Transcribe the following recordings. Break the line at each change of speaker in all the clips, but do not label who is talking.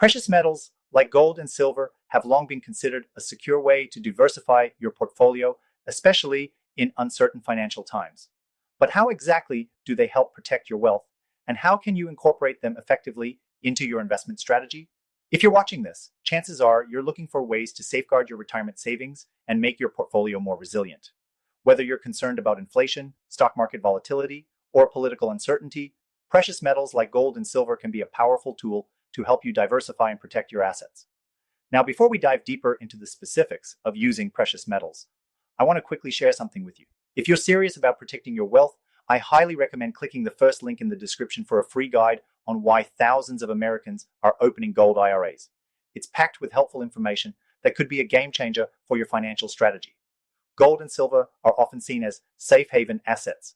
Precious metals, like gold and silver, have long been considered a secure way to diversify your portfolio, especially in uncertain financial times. But how exactly do they help protect your wealth, and how can you incorporate them effectively into your investment strategy? If you're watching this, chances are you're looking for ways to safeguard your retirement savings and make your portfolio more resilient. Whether you're concerned about inflation, stock market volatility, or political uncertainty, precious metals like gold and silver can be a powerful tool to help you diversify and protect your assets. Now, before we dive deeper into the specifics of using precious metals, I want to quickly share something with you. If you're serious about protecting your wealth, I highly recommend clicking the first link in the description for a free guide on why thousands of Americans are opening gold IRAs. It's packed with helpful information that could be a game changer for your financial strategy. Gold and silver are often seen as safe haven assets.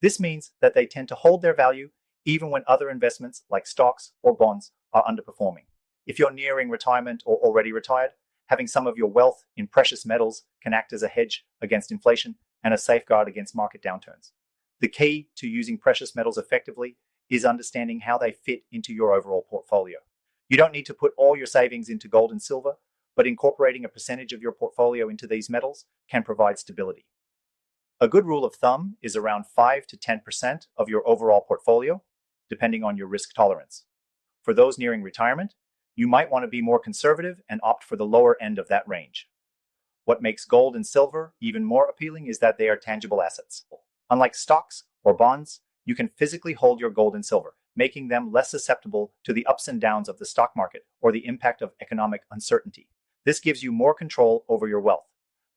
This means that they tend to hold their value even when other investments like stocks or bonds are underperforming. If you're nearing retirement or already retired, having some of your wealth in precious metals can act as a hedge against inflation and a safeguard against market downturns. The key to using precious metals effectively is understanding how they fit into your overall portfolio. You don't need to put all your savings into gold and silver, but incorporating a percentage of your portfolio into these metals can provide stability. A good rule of thumb is around 5 to 10% of your overall portfolio, depending on your risk tolerance. For those nearing retirement, you might want to be more conservative and opt for the lower end of that range. What makes gold and silver even more appealing is that they are tangible assets. Unlike stocks or bonds, you can physically hold your gold and silver, making them less susceptible to the ups and downs of the stock market or the impact of economic uncertainty. This gives you more control over your wealth.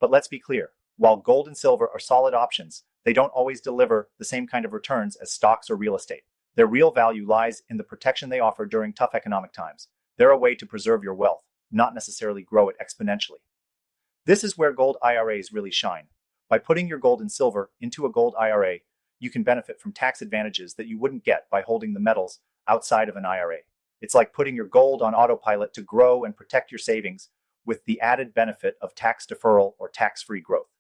But let's be clear, while gold and silver are solid options, they don't always deliver the same kind of returns as stocks or real estate. Their real value lies in the protection they offer during tough economic times. They're a way to preserve your wealth, not necessarily grow it exponentially. This is where gold IRAs really shine. By putting your gold and silver into a gold IRA, you can benefit from tax advantages that you wouldn't get by holding the metals outside of an IRA. It's like putting your gold on autopilot to grow and protect your savings with the added benefit of tax deferral or tax-free growth.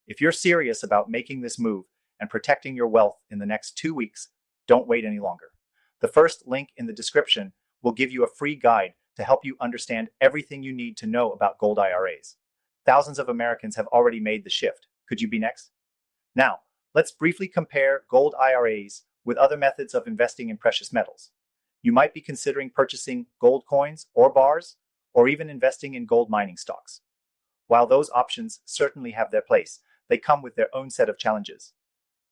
If you're serious about making this move and protecting your wealth in the next 2 weeks, don't wait any longer. The first link in the description will give you a free guide to help you understand everything you need to know about gold IRAs. Thousands of Americans have already made the shift. Could you be next? Now, let's briefly compare gold IRAs with other methods of investing in precious metals. You might be considering purchasing gold coins or bars, or even investing in gold mining stocks. While those options certainly have their place, they come with their own set of challenges.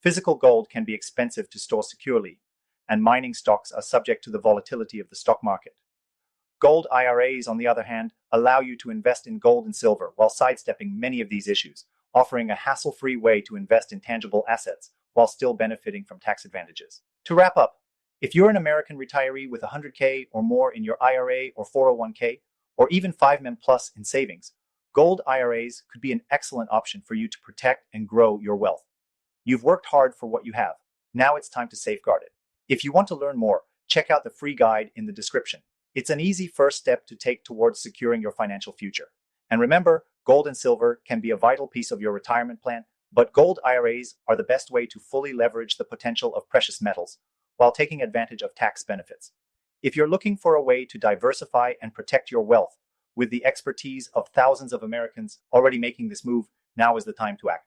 Physical gold can be expensive to store securely, and mining stocks are subject to the volatility of the stock market. Gold IRAs, on the other hand, allow you to invest in gold and silver while sidestepping many of these issues, offering a hassle-free way to invest in tangible assets while still benefiting from tax advantages. To wrap up, if you're an American retiree with $100K or more in your IRA or 401K, or even 5Men Plus in savings, gold IRAs could be an excellent option for you to protect and grow your wealth. You've worked hard for what you have. Now it's time to safeguard it. If you want to learn more, check out the free guide in the description. It's an easy first step to take towards securing your financial future. And remember, gold and silver can be a vital piece of your retirement plan, but gold IRAs are the best way to fully leverage the potential of precious metals while taking advantage of tax benefits. If you're looking for a way to diversify and protect your wealth with the expertise of thousands of Americans already making this move, now is the time to act.